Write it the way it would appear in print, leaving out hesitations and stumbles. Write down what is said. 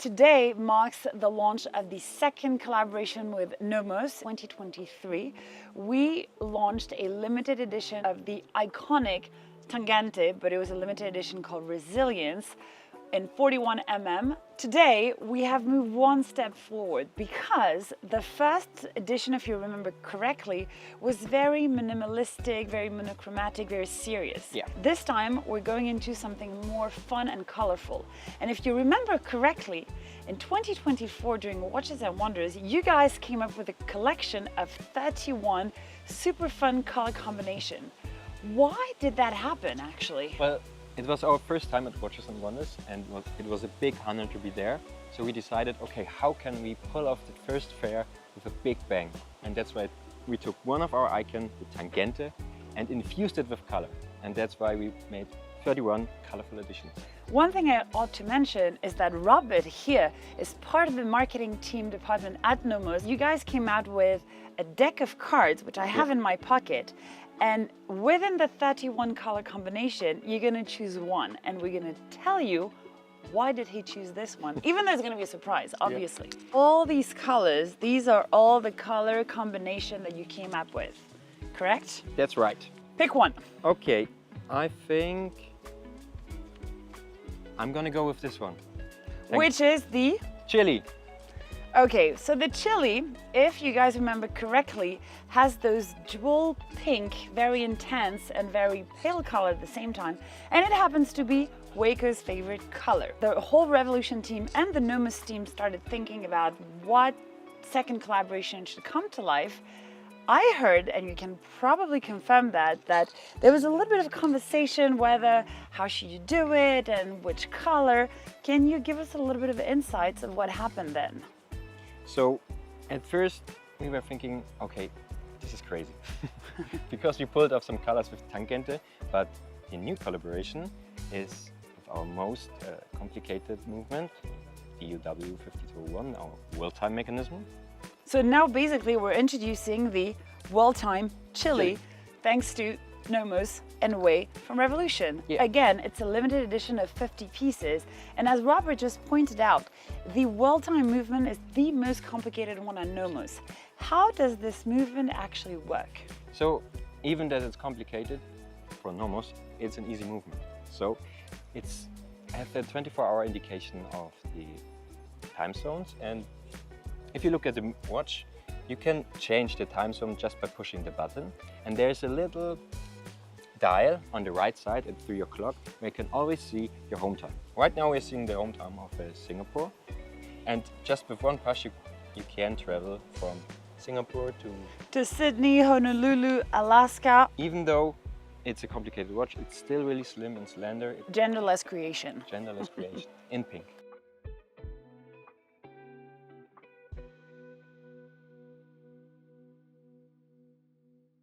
Today marks the launch of the second collaboration with NOMOS 2023. We launched a limited edition of the iconic Tangente, but it was a limited edition called Resilience in 41 mm. Today we have moved one step forward because the first edition, if you remember correctly, was very minimalistic, very monochromatic, very serious. Yeah. This time we're going into something more fun and colorful. And if you remember correctly, in 2024 during Watches and Wonders, you guys came up with a collection of 31 super fun color combination. Why did that happen actually? Well, it was our first time at Watches and Wonders, and it was a big honor to be there. So we decided, okay, how can we pull off the first fair with a big bang? And that's why we took one of our icons, the Tangente, and infused it with color. And that's why we made 31 colorful editions. One thing I ought to mention is that Robert here is part of the marketing team department at NOMOS. You guys came out with a deck of cards, which I have in my pocket. And within the 31 color combination, you're gonna choose one, and we're gonna tell you why did he choose this one. Even though it's gonna be a surprise, obviously. Yeah. All these colors, these are all the color combination that you came up with, correct? That's right. Pick one. Okay, I think I'm gonna go with this one. Which is the? Chili. Okay, so the chili, if you guys remember correctly, has those jewel pink, very intense and very pale color at the same time. And it happens to be Waco's favorite color. The whole Revolution team and the NOMOS team started thinking about what second collaboration should come to life. I heard, and you can probably confirm that there was a little bit of a conversation whether how should you do it and which color. Can you give us a little bit of insights of what happened then? So at first we were thinking, okay, this is crazy because we pulled off some colors with Tangente, but the new collaboration is with our most complicated movement, the UW 5201, our World Time mechanism. So now basically we're introducing the World Time Chili thanks to NOMOS and Way from Revolution. Yeah. Again, it's a limited edition of 50 pieces. And as Robert just pointed out, the World Time movement is the most complicated one on NOMOS. How does this movement actually work? So even that it's complicated, for NOMOS, it's an easy movement. So it's has a 24-hour indication of the time zones. And if you look at the watch, you can change the time zone just by pushing the button. And there's a little dial on the right side at 3 o'clock where you can always see your home time. Right now we're seeing the home time of Singapore, and just with one push you can travel from Singapore to Sydney, Honolulu, Alaska. Even though it's a complicated watch, it's still really slim and slender. Genderless creation. Genderless creation in pink.